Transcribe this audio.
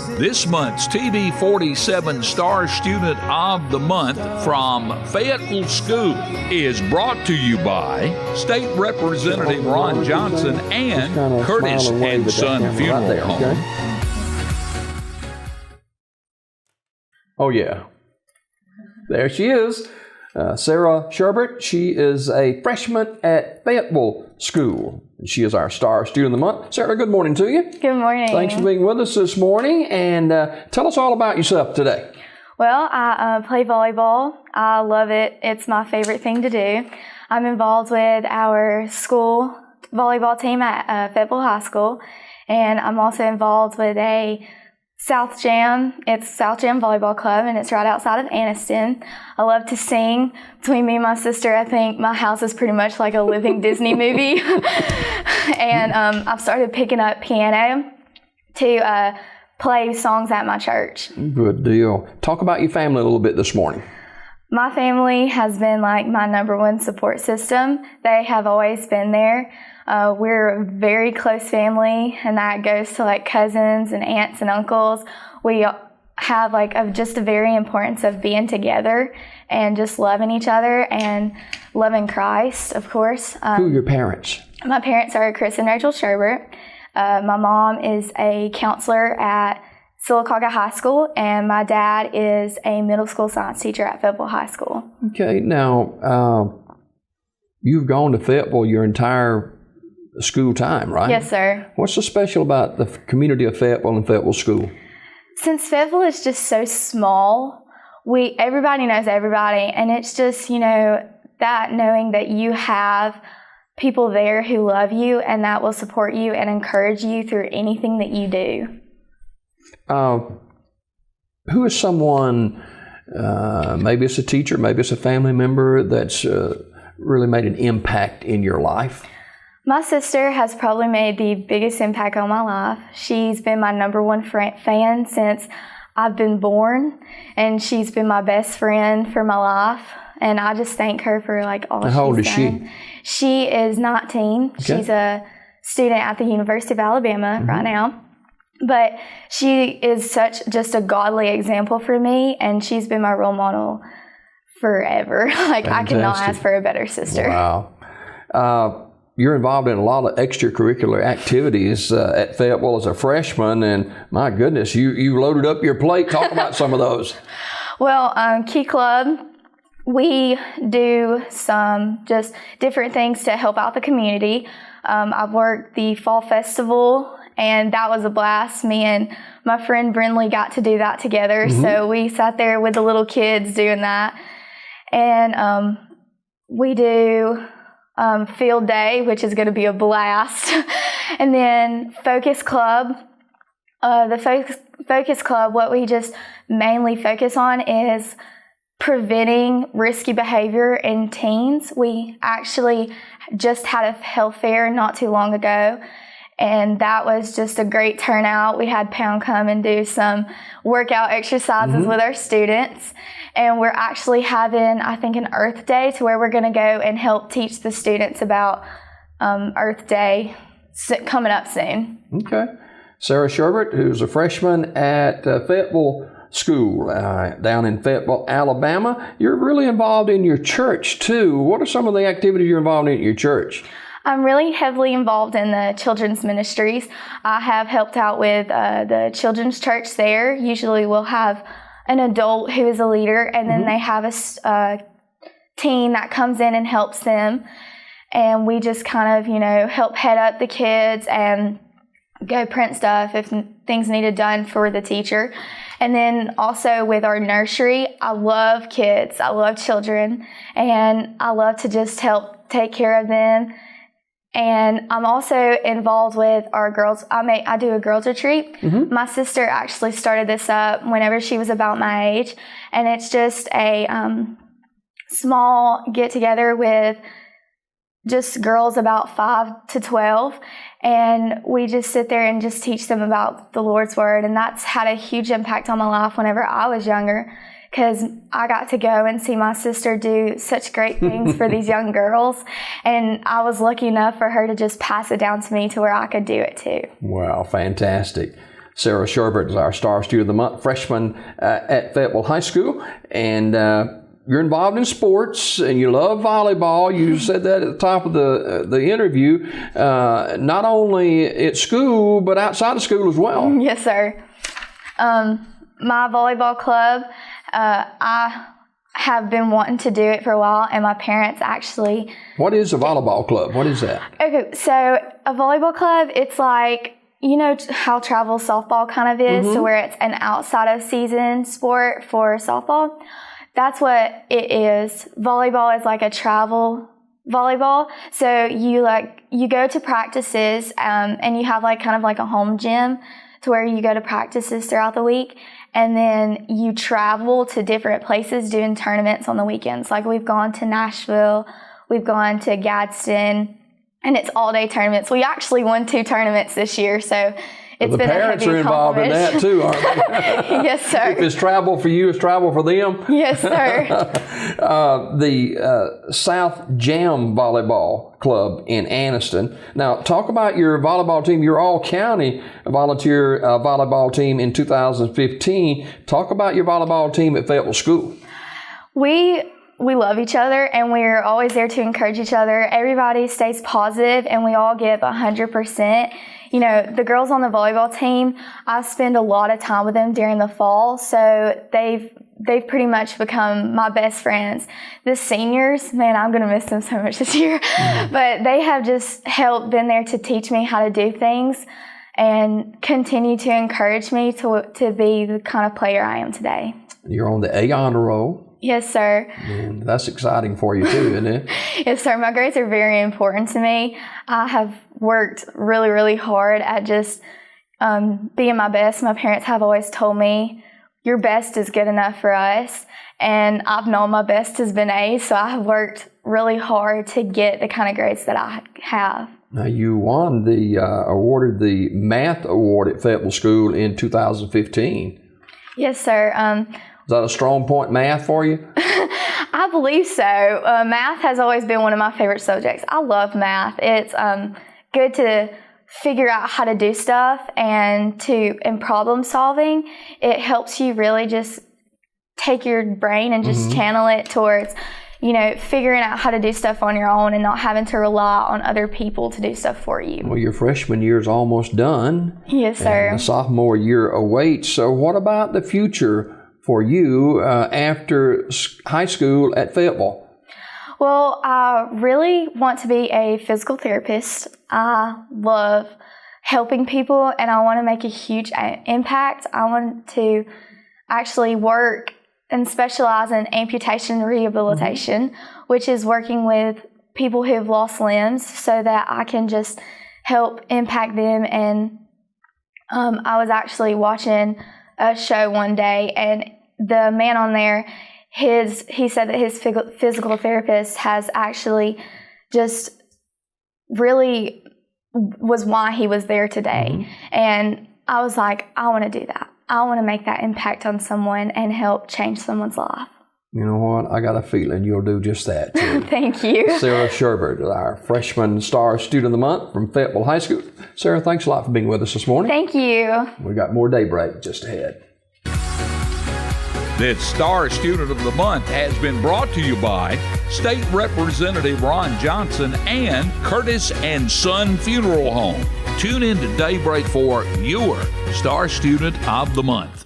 This month's TV 47 Star Student of the Month from Fayetteville School is brought to you by State Representative Ron Johnson and Curtis and Son Funeral Home. Oh, yeah. There she is. Sarah Sherbert. She is a freshman at Fayetteville School. She is our Star Student of the Month. Sarah, good morning to you. Good morning. Thanks for being with us this morning. And tell us all about yourself today. Well, I play volleyball. I love it. It's my favorite thing to do. I'm involved with our school volleyball team at Fayetteville High School. And I'm also involved with a South Jam. It's South Jam Volleyball Club, and it's right outside of Anniston. I love to sing. Between me and my sister, I think my house is pretty much like a living Disney movie. And I've started picking up piano to play songs at my church. Good deal. Talk about your family a little bit this morning. My family has been like my number one support system. They have always been there. We're a very close family, and that goes to like cousins and aunts and uncles. We have like just a very importance of being together and just loving each other and loving Christ, of course. Who are your parents? My parents are Chris and Rachel Sherbert. My mom is a counselor at Sylacauga High School, and my dad is a middle school science teacher at Fayetteville High School. Okay, now you've gone to Fayetteville your entire school time, right? Yes, sir. What's so special about the community of Fayetteville and Fayetteville School? Since Fayetteville is just so small, everybody knows everybody, and it's just, that knowing that you have people there who love you and that will support you and encourage you through anything that you do. Who is someone, maybe it's a teacher, maybe it's a family member that's really made an impact in your life? My sister has probably made the biggest impact on my life. She's been my number one fan since I've been born, and she's been my best friend for my life. And I just thank her for like all she's done. How old is she? She is 19. Okay. She's a student at the University of Alabama right now. But she is such just a godly example for me, and she's been my role model forever. Like, fantastic. I cannot ask for a better sister. Wow. You're involved in a lot of extracurricular activities at Fayetteville as a freshman, and my goodness, you loaded up your plate. Talk about some of those. Well, Key Club, we do some just different things to help out the community. I've worked the Fall Festival, and that was a blast. Me and my friend Brinley got to do that together, so we sat there with the little kids doing that. And we do Field Day, which is going to be a blast. And then Focus Club. The Focus Club, what we just mainly focus on is preventing risky behavior in teens. We actually just had a health fair not too long ago, and that was just a great turnout. We had Pound come and do some workout exercises with our students. And we're actually having, I think, an Earth Day to where we're going to go and help teach the students about Earth Day coming up soon. Okay. Sarah Sherbert, who's a freshman at Fayetteville School down in Fayetteville, Alabama. You're really involved in your church, too. What are some of the activities you're involved in at your church? I'm really heavily involved in the children's ministries. I have helped out with the children's church there. Usually we'll have an adult who is a leader, and then they have a teen that comes in and helps them. And we just kind of, help head up the kids and go print stuff if things needed done for the teacher. And then also with our nursery, I love kids. I love children, and I love to just help take care of them. And I'm also involved with our girls. I do a girls retreat. My sister actually started this up whenever she was about my age, and it's just a small get together with just girls about 5 to 12, and we just sit there and just teach them about the Lord's Word, and that's had a huge impact on my life whenever I was younger, because I got to go and see my sister do such great things for these young girls, and I was lucky enough for her to just pass it down to me to where I could do it too. Wow, fantastic. Sarah Sherbert is our Star Student of the Month, freshman at Fayetteville High School. And you're involved in sports and you love volleyball. You said that at the top of the interview, not only at school, but outside of school as well. Yes, sir. My volleyball club, I have been wanting to do it for a while, and my parents actually... What is a volleyball club? What is that? Okay, so a volleyball club, it's like, you know how travel softball kind of is, so where it's an outside of season sport for softball. That's what it is. Volleyball is like a travel volleyball. So you go to practices, and you have like kind of like a home gym to where you go to practices throughout the week. And then you travel to different places doing tournaments on the weekends. Like we've gone to Nashville, we've gone to Gadsden, and it's all-day tournaments. We actually won 2 tournaments this year, so it's been a heavy accomplishment. The parents are involved in that too, aren't they? Yes, sir. If it's travel for you, it's travel for them. Yes, sir. The South Jam Volleyball Club in Anniston. Now, talk about your volleyball team. Your all-county volunteer volleyball team in 2015. Talk about your volleyball team at Fayetteville School. We love each other, and we're always there to encourage each other. Everybody stays positive, and we all give 100%. You know, the girls on the volleyball team, I spend a lot of time with them during the fall, so they've pretty much become my best friends. The seniors, man, I'm going to miss them so much this year, but they have just been there to teach me how to do things and continue to encourage me to be the kind of player I am today. You're on the A honor roll. Yes, sir. And that's exciting for you too, isn't it? Yes, sir. My grades are very important to me. I have worked really, really hard at just being my best. My parents have always told me, your best is good enough for us. And I've known my best has been A's, so I have worked really hard to get the kind of grades that I have. Now, you won awarded the math award at Fayetteville School in 2015. Yes, sir. Is that a strong point, math, for you? I believe so. Math has always been one of my favorite subjects. I love math. It's good to figure out how to do stuff and problem solving. It helps you really just take your brain and just channel it towards, figuring out how to do stuff on your own and not having to rely on other people to do stuff for you. Well, your freshman year is almost done. Yes, sir. And the sophomore year awaits. So what about the future for you after high school at Fayetteville? Well, I really want to be a physical therapist. I love helping people, and I want to make a huge impact. I want to actually work and specialize in amputation rehabilitation, which is working with people who have lost limbs so that I can just help impact them. And I was actually watching a show one day, and the man on there, he said that his physical therapist has actually just really was why he was there today. And I was like, I want to do that. I want to make that impact on someone and help change someone's life. You know what? I got a feeling you'll do just that, too. Thank you. Sarah Sherbert, our freshman star student of the month from Fayetteville High School. Sarah, thanks a lot for being with us this morning. Thank you. We got more Daybreak just ahead. This Star Student of the Month has been brought to you by State Representative Ron Johnson and Curtis and Son Funeral Home. Tune in to Daybreak for your Star Student of the Month.